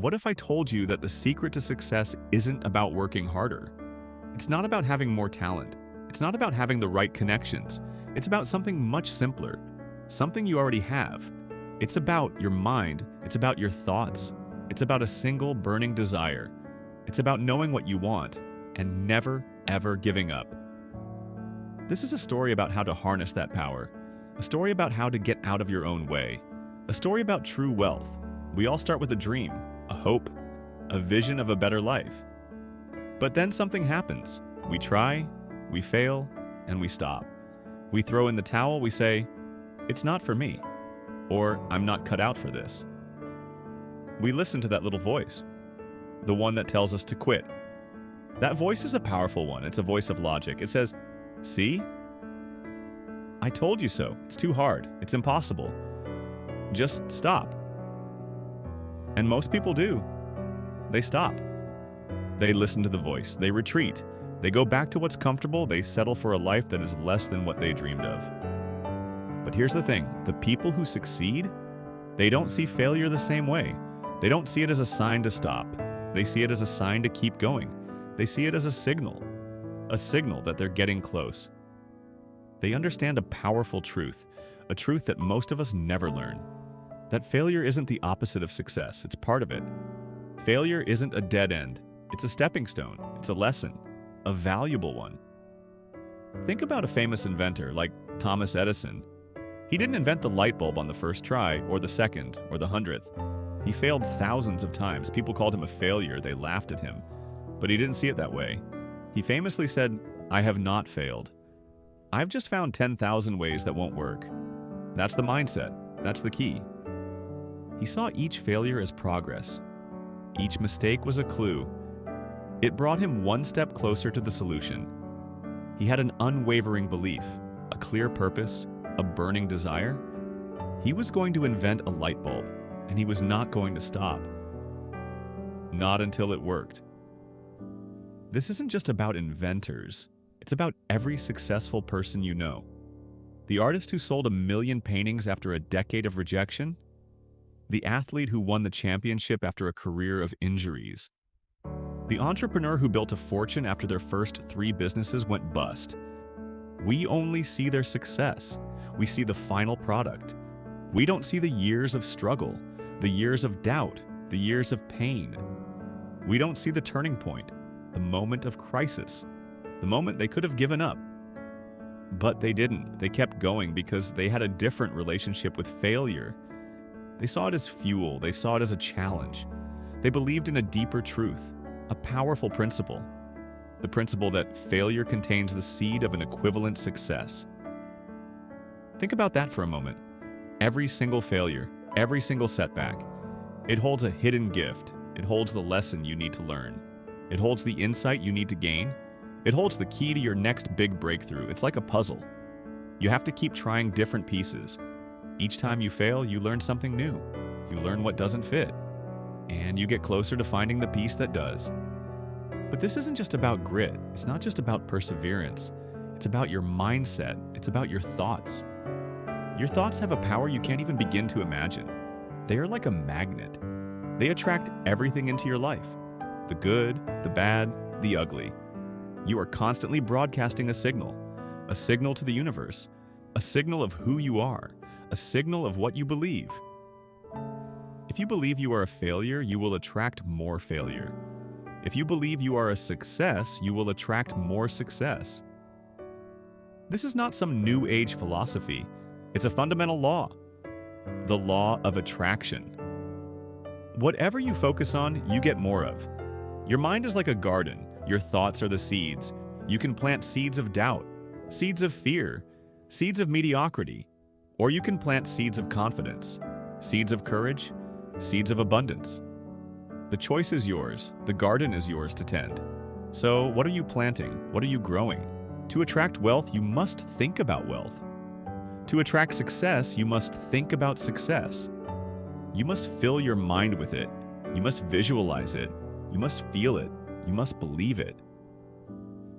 What if I told you that the secret to success isn't about working harder? It's not about having more talent. It's not about having the right connections. It's about something much simpler, something you already have. It's about your mind. It's about your thoughts. It's about a single burning desire. It's about knowing what you want and never, ever giving up. This is a story about how to harness that power, a story about how to get out of your own way, a story about true wealth. We all start with a dream, a hope, a vision of a better life. But then something happens. We try, we fail, and we stop. We throw in the towel, we say, "It's not for me," or "I'm not cut out for this." We listen to that little voice, the one that tells us to quit. That voice is a powerful one. It's a voice of logic. It says, "See? I told you so. It's too hard. It's impossible. Just stop." And most people do. They stop. They listen to the voice. They retreat. They go back to what's comfortable. They settle for a life that is less than what they dreamed of. But here's the thing. The people who succeed, they don't see failure the same way. They don't see it as a sign to stop. They see it as a sign to keep going. They see it as a signal that they're getting close. They understand a powerful truth, a truth that most of us never learn. That failure isn't the opposite of success, it's part of it. Failure isn't a dead end, it's a stepping stone, it's a lesson, a valuable one. Think about a famous inventor like Thomas Edison. He didn't invent the light bulb on the first try, or the second, or the 100th. He failed thousands of times. People called him a failure, they laughed at him. But he didn't see it that way. He famously said, "I have not failed. I've just found 10,000 ways that won't work." That's the mindset. That's the key. He saw each failure as progress. Each mistake was a clue. It brought him one step closer to the solution. He had an unwavering belief, a clear purpose, a burning desire. He was going to invent a light bulb, and he was not going to stop. Not until it worked. This isn't just about inventors. It's about every successful person you know. The artist who sold 1 million paintings after a decade of rejection. The athlete who won the championship after a career of injuries. The entrepreneur who built a fortune after their first 3 businesses went bust. We only see their success. We see the final product. We don't see the years of struggle, the years of doubt, the years of pain. We don't see the turning point, the moment of crisis, the moment they could have given up. But they didn't. They kept going because they had a different relationship with failure. They saw it as fuel. They saw it as a challenge. They believed in a deeper truth, a powerful principle. The principle that failure contains the seed of an equivalent success. Think about that for a moment. Every single failure, every single setback, it holds a hidden gift. It holds the lesson you need to learn. It holds the insight you need to gain. It holds the key to your next big breakthrough. It's like a puzzle. You have to keep trying different pieces. Each time you fail, you learn something new. You learn what doesn't fit. And you get closer to finding the piece that does. But this isn't just about grit. It's not just about perseverance. It's about your mindset. It's about your thoughts. Your thoughts have a power you can't even begin to imagine. They are like a magnet. They attract everything into your life. The good, the bad, the ugly. You are constantly broadcasting a signal to the universe, a signal of who you are, a signal of what you believe. If you believe you are a failure, you will attract more failure. If you believe you are a success, you will attract more success. This is not some new age philosophy. It's a fundamental law. The law of attraction. Whatever you focus on, you get more of. Your mind is like a garden. Your thoughts are the seeds. You can plant seeds of doubt, seeds of fear, seeds of mediocrity, or you can plant seeds of confidence, seeds of courage, seeds of abundance. The choice is yours. The garden is yours to tend. So, what are you planting? What are you growing? To attract wealth, you must think about wealth. To attract success, you must think about success. You must fill your mind with it. You must visualize it. You must feel it. You must believe it.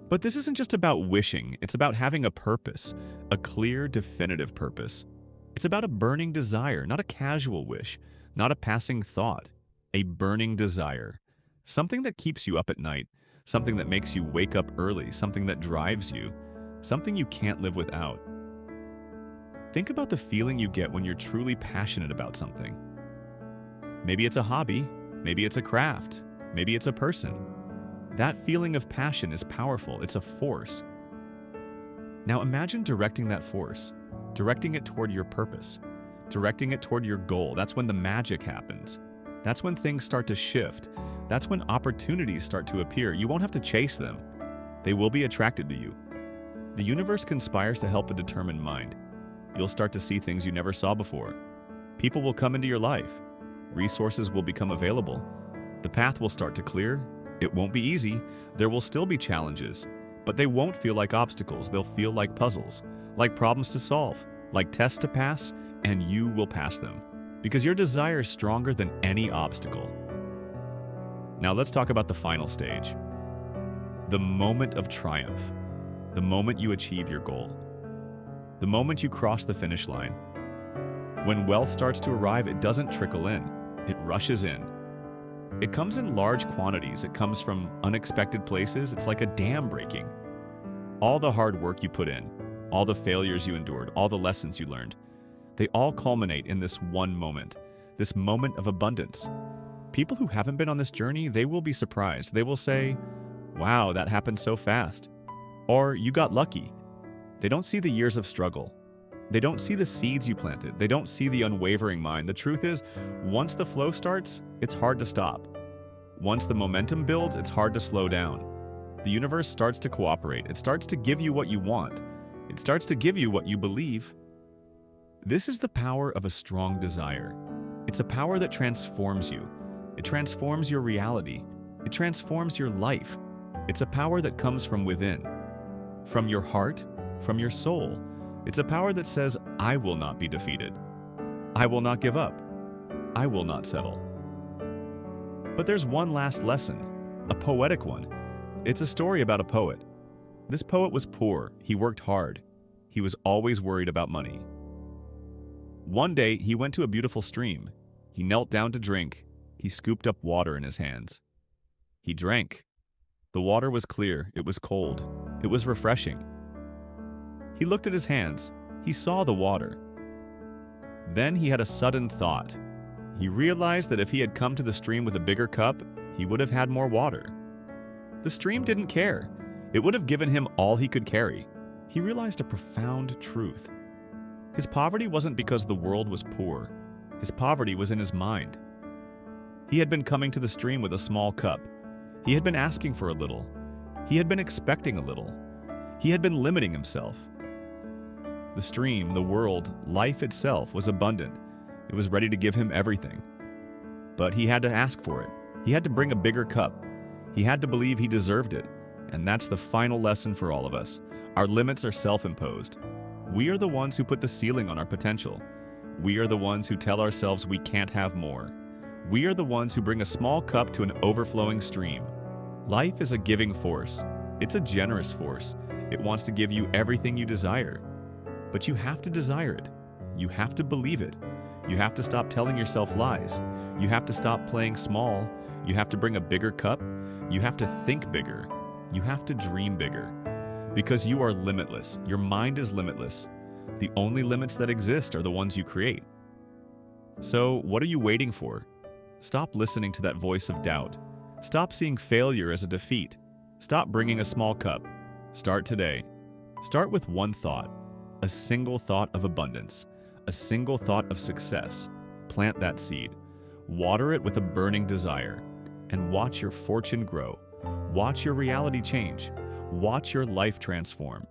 But this isn't just about wishing. It's about having a purpose, a clear, definitive purpose. It's about a burning desire, not a casual wish, not a passing thought. A burning desire. Something that keeps you up at night, something that makes you wake up early, something that drives you, something you can't live without. Think about the feeling you get when you're truly passionate about something. Maybe it's a hobby, maybe it's a craft, maybe it's a person. That feeling of passion is powerful, it's a force. Now imagine directing that force, directing it toward your purpose, directing it toward your goal. That's when the magic happens. That's when things start to shift. That's when opportunities start to appear. You won't have to chase them. They will be attracted to you. The universe conspires to help a determined mind. You'll start to see things you never saw before. People will come into your life. Resources will become available. The path will start to clear. It won't be easy. There will still be challenges, but they won't feel like obstacles. They'll feel like puzzles, like problems to solve, like tests to pass, and you will pass them because your desire is stronger than any obstacle. Now let's talk about the final stage. The moment of triumph. The moment you achieve your goal. The moment you cross the finish line. When wealth starts to arrive, it doesn't trickle in. It rushes in. It comes in large quantities. It comes from unexpected places. It's like a dam breaking. All the hard work you put in, all the failures you endured, all the lessons you learned, they all culminate in this one moment, this moment of abundance. People who haven't been on this journey, they will be surprised. They will say, "Wow, that happened so fast." Or, "You got lucky." They don't see the years of struggle. They don't see the seeds you planted. They don't see the unwavering mind. The truth is, once the flow starts, it's hard to stop. Once the momentum builds, it's hard to slow down. The universe starts to cooperate. It starts to give you what you want. It starts to give you what you believe. This is the power of a strong desire. It's a power that transforms you. It transforms your reality. It transforms your life. It's a power that comes from within, from your heart, from your soul. It's a power that says, "I will not be defeated. I will not give up. I will not settle." But there's one last lesson, a poetic one. It's a story about a poet. This poet was poor. He worked hard. He was always worried about money. One day, he went to a beautiful stream. He knelt down to drink. He scooped up water in his hands. He drank. The water was clear. It was cold. It was refreshing. He looked at his hands. He saw the water. Then he had a sudden thought. He realized that if he had come to the stream with a bigger cup, he would have had more water. The stream didn't care. It would have given him all he could carry. He realized a profound truth. His poverty wasn't because the world was poor. His poverty was in his mind. He had been coming to the stream with a small cup. He had been asking for a little. He had been expecting a little. He had been limiting himself. The stream, the world, life itself was abundant. It was ready to give him everything. But he had to ask for it. He had to bring a bigger cup. He had to believe he deserved it. And that's the final lesson for all of us. Our limits are self-imposed. We are the ones who put the ceiling on our potential. We are the ones who tell ourselves we can't have more. We are the ones who bring a small cup to an overflowing stream. Life is a giving force. It's a generous force. It wants to give you everything you desire. But you have to desire it. You have to believe it. You have to stop telling yourself lies. You have to stop playing small. You have to bring a bigger cup. You have to think bigger. You have to dream bigger. Because you are limitless. Your mind is limitless. The only limits that exist are the ones you create. So, what are you waiting for? Stop listening to that voice of doubt. Stop seeing failure as a defeat. Stop bringing a small cup. Start today. Start with one thought. A single thought of abundance. A single thought of success. Plant that seed. Water it with a burning desire. And watch your fortune grow. Watch your reality change. Watch your life transform.